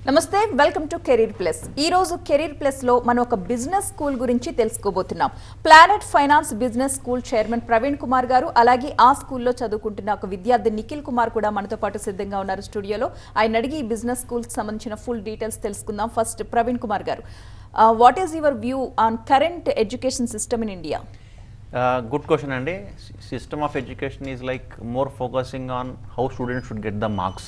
నమస్తే welcome to career plus. ఈ రోజు కెరీర్ ప్లస్ లో మనం ఒక బిజినెస్ స్కూల్ గురించి తెలుసుకోబోతున్నాం. Planet finance business school chairman Praveen Kumar గారు, అలాగే ఆ స్కూల్లో చదువుకుంటున్న ఒక విద్యార్థి నిఖిల్ కుమార్ కూడా మనతో పాటు సిద్ధంగా ఉన్నారు స్టూడియోలో. ఆయన అడిగి ఈ బిజినెస్ స్కూల్ కి సంబంధించిన ఫుల్ డీటెయిల్స్ తెలుసుకుందాం. ఫస్ట్ ప్రవీణ్ కుమార్ గారు, what is your view on current education system in India? Good question, Andy. System of education is like more focusing on how students should get the marks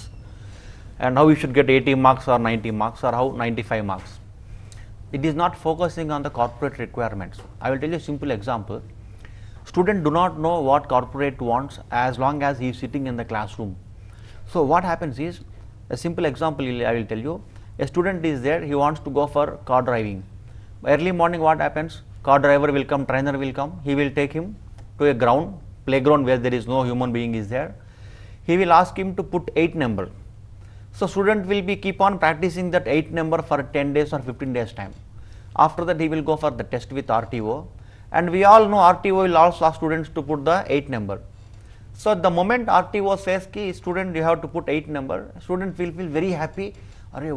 and how you should get 80 marks or 90 marks or how 95 marks. It is not focusing on the corporate requirements. I will tell you a simple example. Students do not know what corporate wants as long as he is sitting in the classroom. So what happens is, a simple example I will tell you. A student is there, he wants to go for car driving. Early morning what happens? Car driver will come, trainer will come, he will take him to a playground where there is no human being is there. He will ask him to put 8 number. So student will be keep on practicing that 8 number for 10 days or 15 days time. After that he will go for the test with RTO, and we all know RTO will also ask students to put the 8 number. So the moment RTO says ki student you have to put 8 number, student will feel very happy.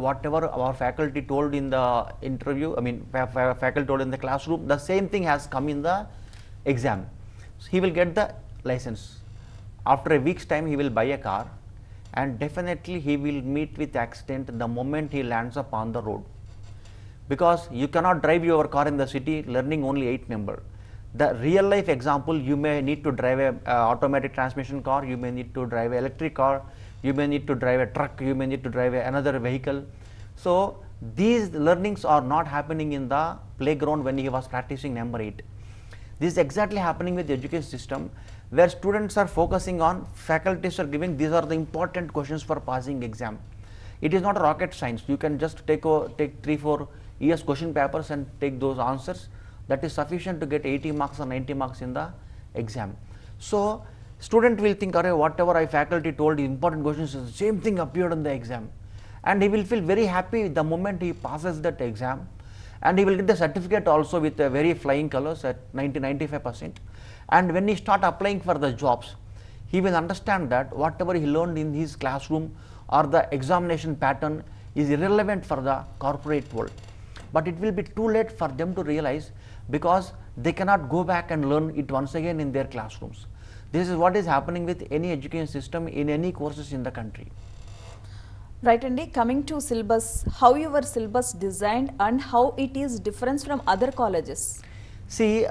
Whatever our faculty told in the interview, faculty told in the classroom, the same thing has come in the exam. So he will get the license. After a week's time he will buy a car, and definitely he will meet with accident the moment he lands up on the road, because you cannot drive your car in the city learning only 8 number. The real life example, you may need to drive a automatic transmission car, you may need to drive a electric car, you may need to drive a truck, you may need to drive another vehicle. So these learnings are not happening in the playground when he was practicing number 8. This is exactly happening with the education system, where students are focusing on, faculties are giving, these are the important questions for passing exam. It is not rocket science. You can just take 3-4 years question papers and take those answers. That is sufficient to get 80 marks or 90 marks in the exam. So student will think, whatever I faculty told, important questions, the same thing appeared in the exam, and he will feel very happy the moment he passes that exam, and he will get the certificate also with a very flying colors at 90-95%. And when he start applying for the jobs, he will understand that whatever he learned in his classroom or the examination pattern is irrelevant for the corporate world. But it will be too late for them to realize, because they cannot go back and learn it once again in their classrooms. This is what is happening with any education system in any courses in the country. Right, Andy. Coming to syllabus, how your syllabus designed and how it is different from other colleges? See,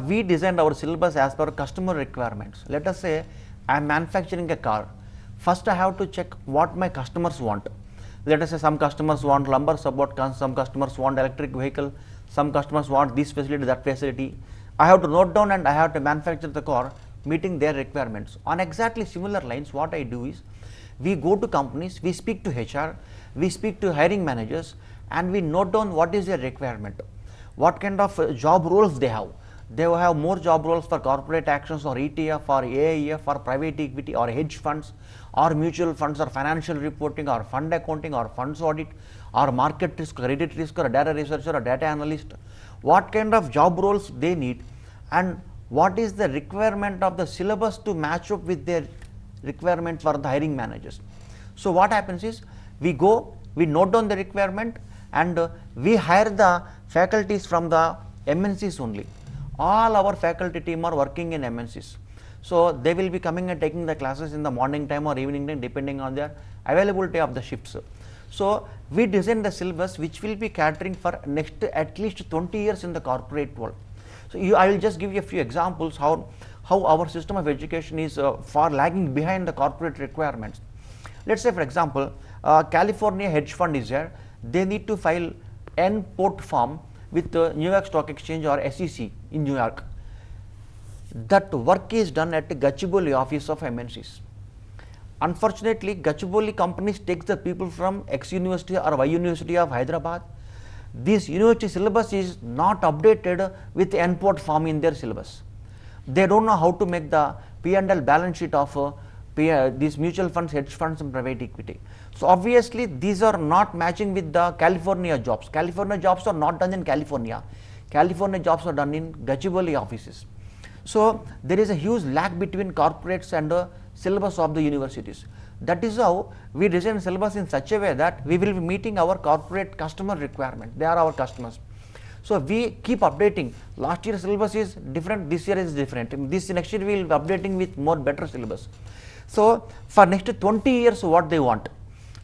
we designed our syllabus as per customer requirements. Let us say I am manufacturing a car. First I have to check what my customers want. Let us say some customers want lumbar support, some customers want electric vehicle, some customers want this facility, that facility. I have to note down and I have to manufacture the car meeting their requirements. On exactly similar lines, what I do is, we go to companies, we speak to HR, we speak to hiring managers, and we note down what is their requirement, what kind of job roles they have. They will have more job roles for corporate actions or ETF or AIF or private equity or hedge funds or mutual funds or financial reporting or fund accounting or funds audit or market risk, credit risk, or data researcher or data analyst. What kind of job roles they need, and what is the requirement of the syllabus to match up with their requirement for the hiring managers. So what happens is, we go, we note down the requirement, and we hire the faculties from the MNCs only. All our faculty team are working in MNCs. So they will be coming and taking the classes in the morning time or evening time, depending on their availability of the shifts. So we design the syllabus which will be catering for next at least 20 years in the corporate world. So I will just give you a few examples how our system of education is far lagging behind the corporate requirements. Let's say, for example, California hedge fund is there. They need to file N port form with New York Stock Exchange or SEC in New York. That work is done at the Gachibowli office of MNCs. Unfortunately, Gachibowli companies takes the people from X University or Y University of Hyderabad. This university syllabus is not updated with N port form in their syllabus. They don't know how to make the P&L balance sheet of these mutual funds, hedge funds, and private equity. So obviously these are not matching with the California jobs. California jobs are not done in California. California jobs are done in Gachibowli offices. So there is a huge lag between corporates and the syllabus of the universities. That is how we design syllabus in such a way that we will be meeting our corporate customer requirement. They are our customers. So we keep updating. Last year syllabus is different, this year is different. This next year we will be updating with more better syllabus. So for next 20 years what they want.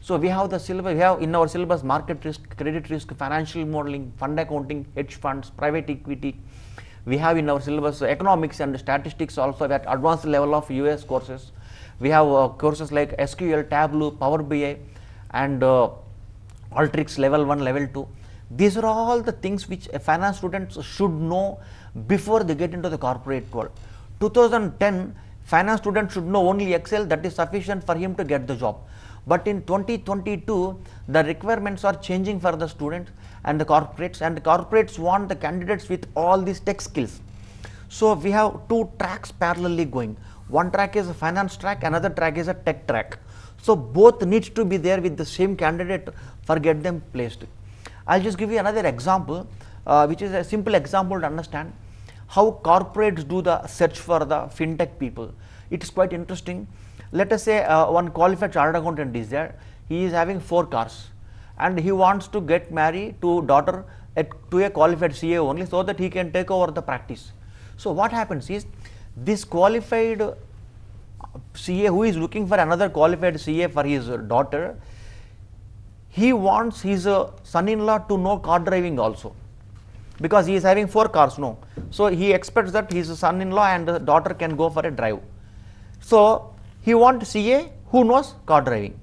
So we have the syllabus, we have in our syllabus market risk, credit risk, financial modeling, fund accounting, hedge funds, private equity. We have in our syllabus economics and statistics also at advanced level of US courses. We have courses like SQL, Tableau, Power BI and Alteryx level 1, level 2. These are all the things which a finance student should know before they get into the corporate world. 2010, finance student should know only Excel, that is sufficient for him to get the job. But in 2022, the requirements are changing for the students and the corporates want the candidates with all these tech skills. So we have two tracks parallelly going. One track is a finance track, another track is a tech track. So both needs to be there with the same candidate for get them placed. I'll just give you another example, which is a simple example to understand how corporates do the search for the fintech people. It is quite interesting. Let us say one qualified chartered accountant is there. He is having 4 cars and he wants to get married to daughter to a qualified CA only so that he can take over the practice. So what happens is this qualified CA who is looking for another qualified CA for his daughter, he wants his son-in-law to know car driving also, because he is having 4 cars, no. So he expects that his son-in-law and the daughter can go for a drive. So he wants CA who knows car driving.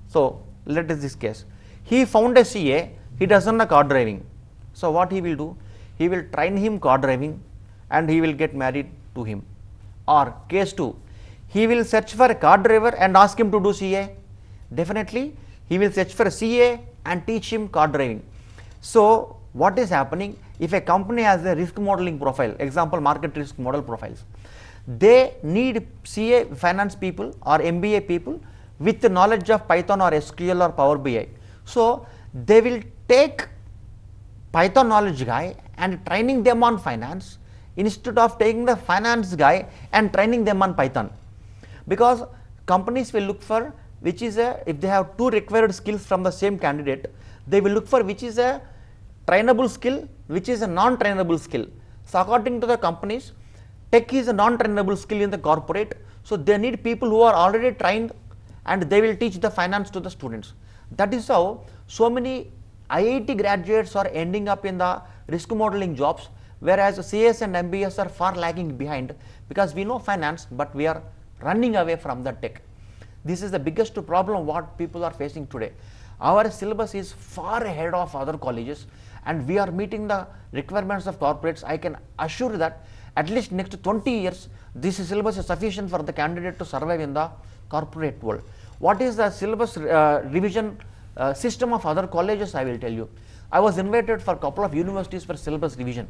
So let us this case. He found a CA, he doesn't know car driving. So what he will do? He will train him car driving and he will get married to him. Or case 2, he will search for a car driver and ask him to do CA. Definitely he will search for a CA and teach him car driving. So what is happening? If a company has a risk modeling profile, example market risk model profiles, they need CA finance people or MBA people with the knowledge of Python or SQL or Power BI. So they will take Python knowledge guy and training them on finance instead of taking the finance guy and training them on Python, because companies will look for which is if they have 2 required skills from the same candidate, they will look for which is a trainable skill, which is a non-trainable skill. So according to the companies, tech is a non-trainable skill in the corporate, so they need people who are already trained and they will teach the finance to the students. That is how so many IIT graduates are ending up in the risk modeling jobs, whereas CS and MBS are far lagging behind, because we know finance but we are running away from the tech. This is the biggest problem what people are facing today. Our syllabus is far ahead of other colleges and we are meeting the requirements of corporates. I can assure that at least next 20 years this syllabus is sufficient for the candidate to survive in the corporate world. What is the syllabus revision system of other colleges? I will tell you. I was invited for a couple of universities for syllabus revision.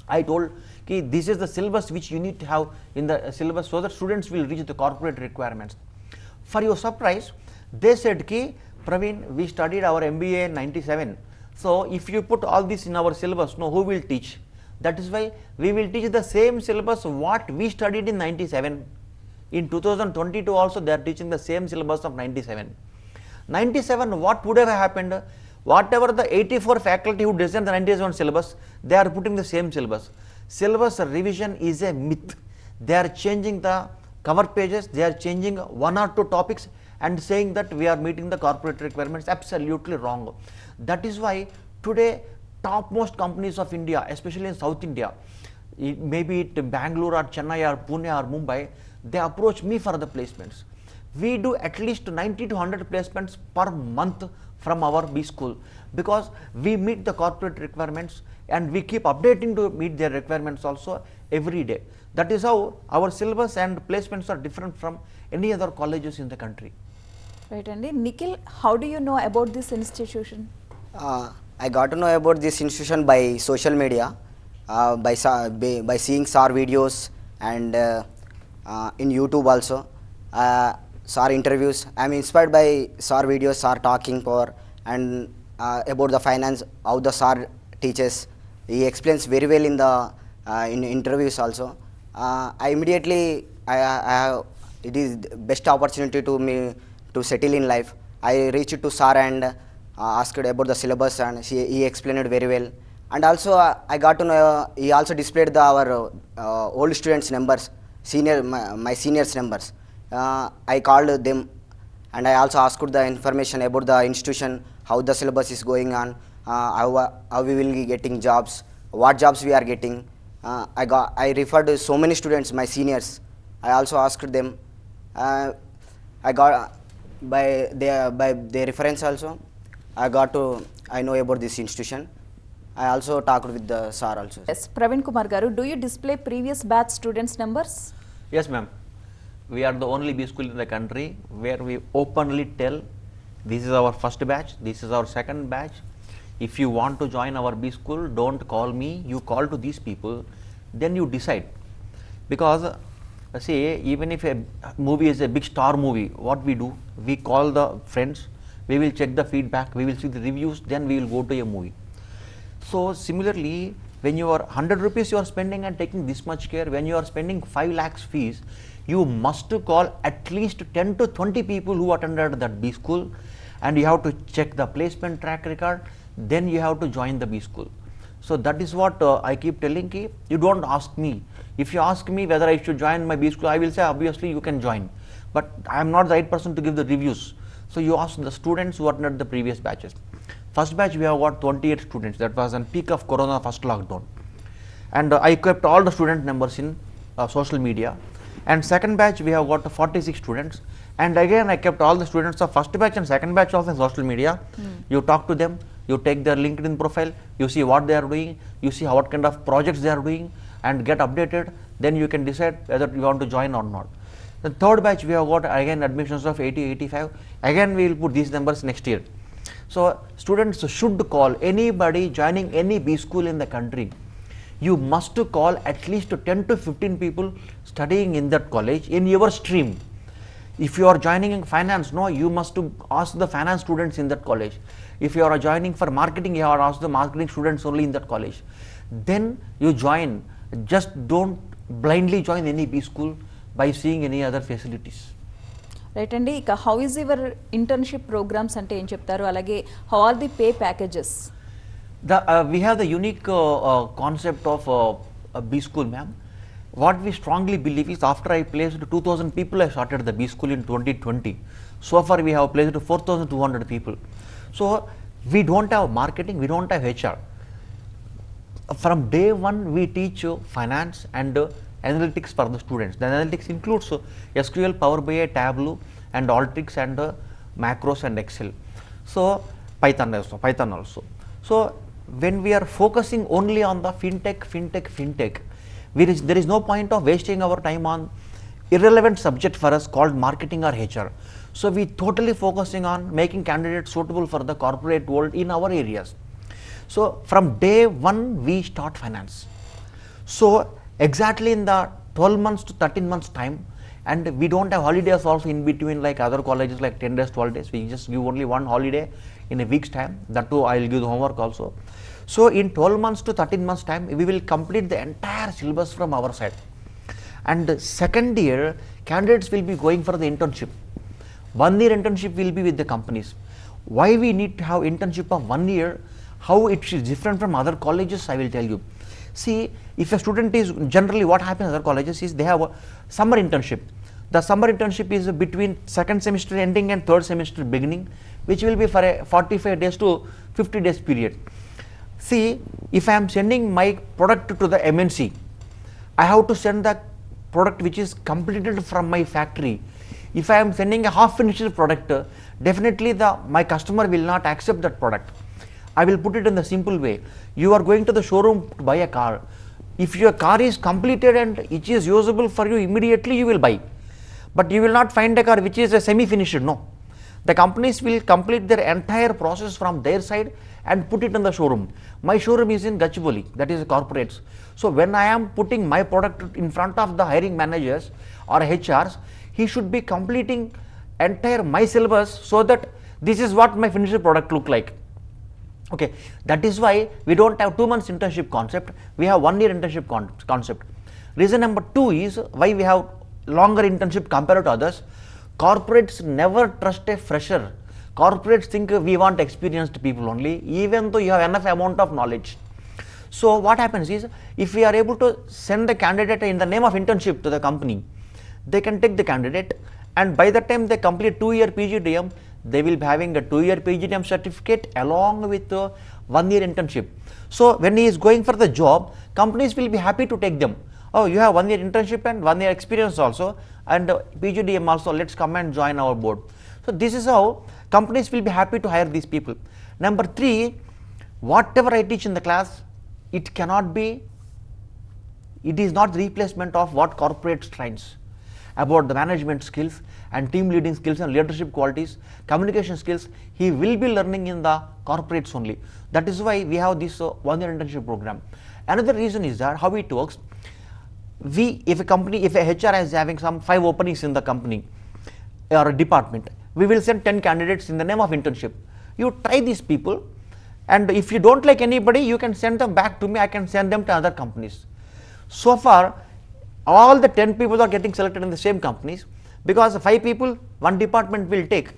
I told ki this is the syllabus which you need to have in the syllabus so that students will reach the corporate requirements. For your surprise, they said ki Praveen, we studied our MBA in 97. So if you put all this in our syllabus, no, who will teach? That is why we will teach the same syllabus what we studied in 97. In 2022 also they are teaching the same syllabus of 97. 97, what would have happened? Whatever the 84 faculty who designed the 97 syllabus, they are putting the same syllabus. Syllabus revision is a myth. They are changing the cover pages, they are changing 1 or 2 topics and saying that we are meeting the corporate requirements. Absolutely wrong. That is why today topmost companies of India, especially in South India, maybe it Bangalore or Chennai or Pune or Mumbai, they approach me for the placements. We do at least 90 to 100 placements per month from our B school, because we meet the corporate requirements and we keep updating to meet their requirements also every day. That is how our syllabus and placements are different from any other colleges in the country. Right, Andy. Nikhil, how do you know about this institution? I got to know about this institution by social media, by seeing SAR videos and in YouTube also. SAR interviews. I am inspired by SAR videos, SAR talking power, and about the finance, how the SAR teaches. He explains very well in the in interviews also. I immediately, it is best opportunity to me to settle in life. I reached to sir and asked about the syllabus, and he explained it very well. And also I got to know he also displayed our old students numbers, my seniors numbers. I called them and I also asked the information about the institution, how the syllabus is going on, how we will be getting jobs, what jobs we are getting. I referred so many students, my seniors. I also asked them. I got by their reference also. I know about this institution. I also talked with the sir also. Yes, Praveen Kumar garu, do you display previous batch students numbers? Yes, ma'am. We are the only B school in the country where we openly tell this is our first batch, this is our second batch. If you want to join our B school, don't call me, you call to these people, then you decide. Because see, even if a movie is a big star movie, what we do? We call the friends, we will check the feedback, we will see the reviews, then we will go to a movie. So similarly, when you are 100 rupees you are spending and taking this much care, when you are spending 5 lakhs fees, you must call at least 10 to 20 people who attended that B school, and you have to check the placement track record, then you have to join the B school. So that is what I keep telling ki, you don't ask me. If you ask me whether I should join my B school, I will say obviously you can join, but I am not the right person to give the reviews. So you ask the students who attended the previous batches. First batch we have got 28 students, that was on peak of corona, first lockdown, and I kept all the student numbers in social media. And second batch we have got 46 students, and again I kept all the students of first batch and second batch of in social media. You talk to them, you take their LinkedIn profile, you see what they are doing, you see what kind of projects they are doing, and get updated, then you can decide whether you want to join or not. The third batch we have got again admissions of 80, 85, again we will put these numbers next year. So students should call anybody joining any B school in the country. You must call at least 10 to 15 people studying in that college in your stream. If you are joining in finance, no, you must ask the finance students in that college. If you are joining for marketing, you have to ask the marketing students only in that college. Then you join. Just don't blindly join any B school by seeing any other facilities. Right అండి, ఇక how is your internship programmes అంటే ఏం చెప్తారు, అలాగే how are the pay packages? We have the unique concept of B school, ma'am. What we strongly believe is after I placed 2,000 people, I started the B school in 2020. So far we have placed 4,200 people. So we don't have marketing, we don't have HR. From day one we teach finance and analytics for the students. The analytics includes SQL, Power BI, Tableau, and Alteryx, and macros and Excel. So Python also. So when we are focusing only on the fintech, there is no point of wasting our time on irrelevant subject for us called marketing or HR. So we totally focusing on making candidates suitable for the corporate world in our areas. So from day one we start finance. So exactly in the 12 months to 13 months time, and we don't have holidays also in between like other colleges like 10 days, 12 days. We just give only one holiday in a week's time. That too I will give the homework also. So in 12 months to 13 months time, we will complete the entire syllabus from our side. And second year, candidates will be going for the internship. 1 year internship will be with the companies. Why we need to have internship of 1 year, how it is different from other colleges, I will tell you. See, if a student is, generally what happens in other colleges is they have a summer internship. The summer internship is between second semester ending and third semester beginning, which will be for a 45 days to 50 days period. See, if I am sending my product to the MNC, I have to send the product which is completed from my factory. If I am sending a half finished product, definitely my customer will not accept that product. I will put it in the simple way. You are going to the showroom to buy a car. If your car is completed and it is usable for you immediately, you will buy. But you will not find a car which is a semi-finished, no. The companies will complete their entire process from their side and put it in the showroom. My showroom is in Gachibowli, that is corporates. So when I am putting my product in front of the hiring managers or HRs, he should be completing entire my syllabus so that this is what my finished product look like. Okay, that is why we don't have 2 months internship concept, we have 1 year internship concept. Reason number 2 is why we have longer internship compared to others. Corporates never trust a fresher. Corporates think we want experienced people only, even though you have enough amount of knowledge. So what happens is, if we are able to send the candidate in the name of internship to the company, they can take the candidate, and by the time they complete 2-year PGDM, they will be having a 2-year PGDM certificate along with a 1-year internship. So when he is going for the job, companies will be happy to take them. Oh, you have 1-year internship and 1-year experience also, and PGDM also, let's come and join our board. So this is how companies will be happy to hire these people. Number 3, whatever I teach in the class, it is not the replacement of what corporates trains about the management skills and team leading skills and leadership qualities, communication skills. He will be learning in the corporates only. That is why we have this 1-year internship program. Another reason is that how it works. If a HR is having some 5 openings in the company or a department, we will send 10 candidates in the name of internship. You try these people, and if you don't like anybody, you can send them back to me. I can send them to other companies. So far, all the 10 people are getting selected in the same companies, because 5 people one department will take,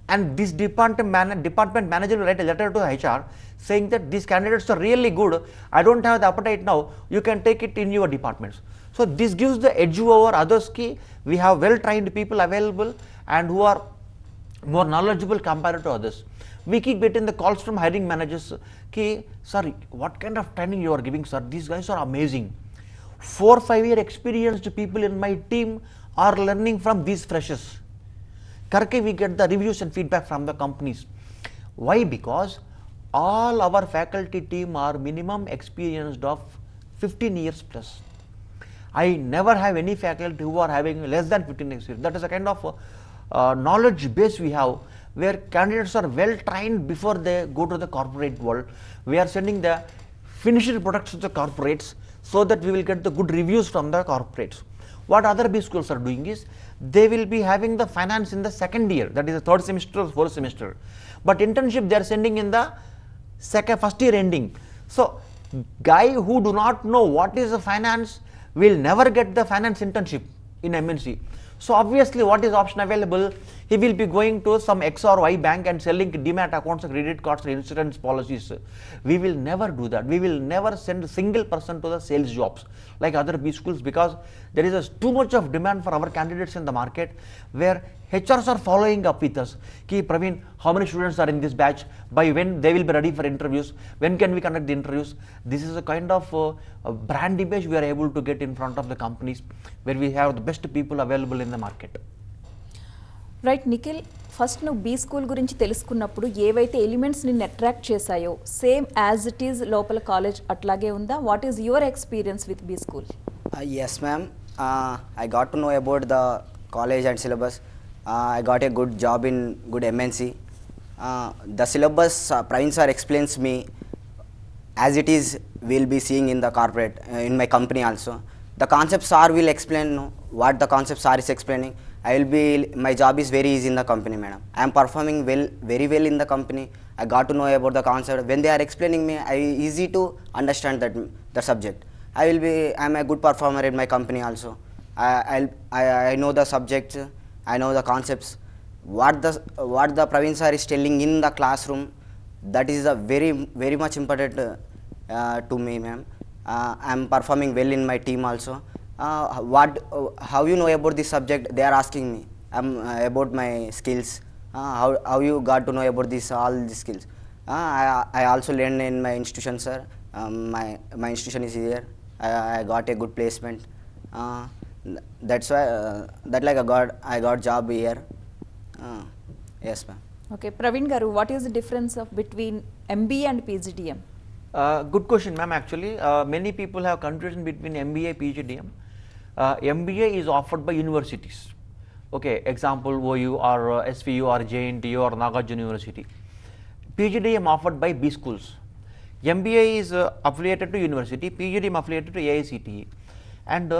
and this department manager will write a letter to HR saying that these candidates are really good. I don't have the appetite now. You can take it in your departments. So this gives the edge over others. We have well trained people available and who are more knowledgeable compared to others. We keep getting the calls from hiring managers. Sir, what kind of training you are giving, sir? These guys are amazing. 4-5-year experienced people in my team are learning from these freshers. We get the reviews and feedback from the companies. Why? Because all our faculty team are minimum experienced of 15 years plus. I never have any faculty who are having less than 15 years experience. That is a kind of knowledge base we have, where candidates are well trained before they go to the corporate world. We are sending the finished products to the corporates so that we will get the good reviews from the corporates. What other B schools are doing is, they will be having the finance in the 2nd year, that is the 3rd semester or 4th semester. But internship they are sending in the 1st year ending. So guy who do not know what is the finance will never get the finance internship in MNC. So obviously what is option available? He will be going to some X or Y bank and selling demat accounts, credit cards, and insurance policies. We will never do that. We will never send a single person to the sales jobs like other B schools, because there is too much of demand for our candidates in the market, where HRs are following up with us. Praveen, how many students are in this batch? By when they will be ready for interviews? When can we conduct the interviews? This is a kind of brand image we are able to get in front of the companies, where we have the best people available in the market. Right Nikhil, first నువ్వు B school గురించి తెలుసుకున్నప్పుడు ఏవైతే elements నిన్ను attract చేశాయో same as it is లోపల college అట్లాగే ఉందా? What is your experience with B school? Yes, ma'am. I got to know about the college and syllabus. I got a good job in good MNC. The syllabus Praveen sir explains me as it is. We'll be seeing in the corporate, in my company also. The concepts sir will explain what the concepts sir is explaining. My job is very easy in the company, madam. I am performing very well in the company. I got to know about the concept. When they are explaining me, easy to understand the subject. I am a good performer in my company also. I know the subjects, I know the concepts. What the Praveen sir is telling in the classroom, that is very much important to me, ma'am. I am performing well in my team also. How you know about this subject? They are asking me about my skills. How you got to know about all these skills? I also learned in my institution, sir. My institution is here. I got a good placement. That's why I got job here. Yes, ma'am. Okay, Praveen garu, what is the difference between MBA and PGDM? Good question, ma'am. Actually, many people have confusion between MBA and PGDM. MBA is offered by universities. Okay, example OU or SVU or JNTU or Nagarjuna University. PGDM offered by B schools. MBA is affiliated to university, PGDM affiliated to AICTE. And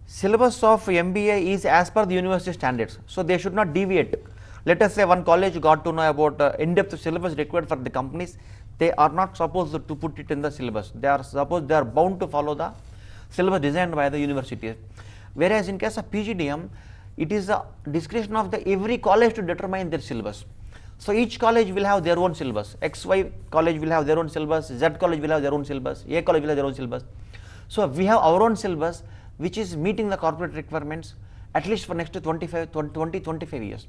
syllabus of MBA is as per the university standards, so they should not deviate. Let us say one college got to know about in-depth syllabus required for the companies. They are not supposed to put it in the syllabus. They are bound to follow the syllabus designed by the university. Whereas in case of PGDM, it is the discretion of the every college to determine their syllabus. So each college will have their own syllabus. XY college will have their own syllabus, Z college will have their own syllabus, A college will have their own syllabus. So we have our own syllabus which is meeting the corporate requirements at least for next 25 years.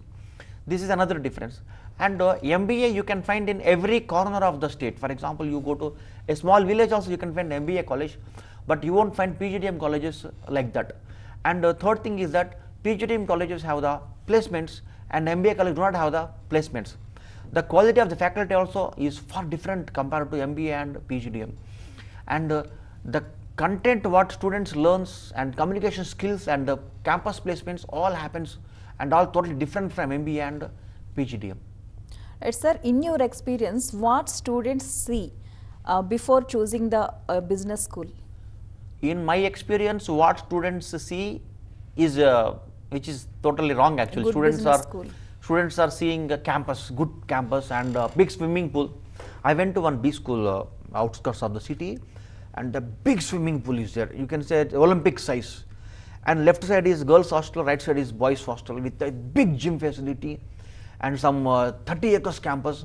This is another difference. And MBA you can find in every corner of the state. For example, you go to a small village also you can find MBA college, but you won't find PGDM colleges like that. And third thing is that PGDM colleges have the placements and MBA college do not have the placements. The quality of the faculty also is far different compared to MBA and PGDM. And the content what students learns and communication skills and the campus placements all happens and all totally different from MBA and PGDM. Right, sir, in your experience, what students see before choosing the business school? In my experience, what students see is which is totally wrong actually. Students are seeing a campus, good campus and big swimming pool. I went to one B school outskirts of the city, and the big swimming pool is there. You can say Olympic size. And left side is girls hostel, right side is boys hostel with a big gym facility and some 30 acres campus.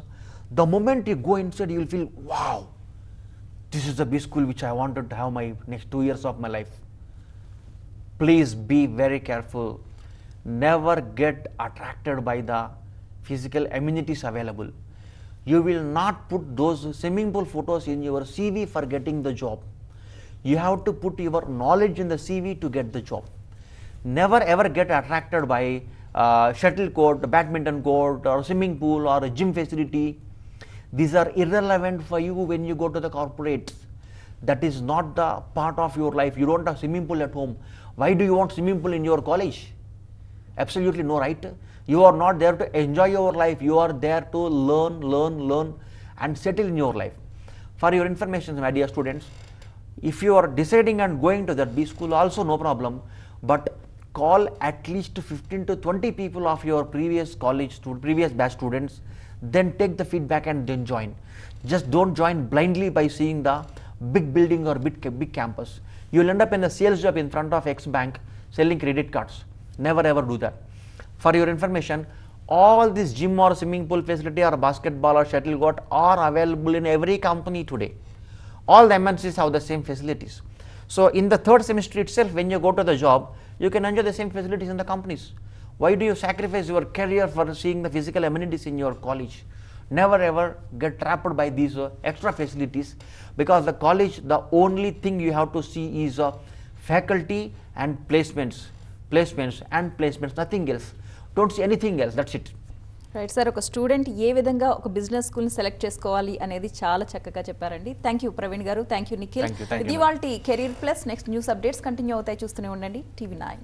The moment you go inside, you will feel, wow, this is the B school which I wanted to have my next 2 years of my life. Please be very careful. Never get attracted by the physical amenities available. You will not put those swimming pool photos in your CV for getting the job. You have to put your knowledge in the CV to get the job. Never ever get attracted by shuttle court, badminton court or swimming pool or a gym facility. These are irrelevant for you when you go to the corporate. That is not the part of your life. You don't have swimming pool at home. Why do you want swimming pool in your college? Absolutely no, right? You are not there to enjoy your life. You are there to learn and settle in your life. For your information, my dear students, if you are deciding and going to that B school, also no problem, but call at least 15 to 20 people of your previous batch students, then take the feedback and then join. Just don't join blindly by seeing the big building or big campus. You will end up in a sales job in front of X bank selling credit cards. Never ever do that. For your information, all this gym or swimming pool facility or basketball or shuttle court are available in every company today. All the MNCs have the same facilities. So in the third semester itself, when you go to the job, you can enjoy the same facilities in the companies. Why do you sacrifice your career for seeing the physical amenities in your college? Never ever get trapped by these extra facilities, because the college, the only thing you have to see is faculty and placements, nothing else. Don't see anything else, that's it. Right sir, ఒక student ఏ విధంగా ఒక business స్కూల్ని select చేసుకోవాలి అనేది చాలా చక్కగా చెప్పారండి. Thank you Praveen గారు, థ్యాంక్ యూ నిఖిల్. ఇది వాళ్ళ career plus. Next news updates continue అవుతాయి, చూస్తూనే ఉండండి TV9.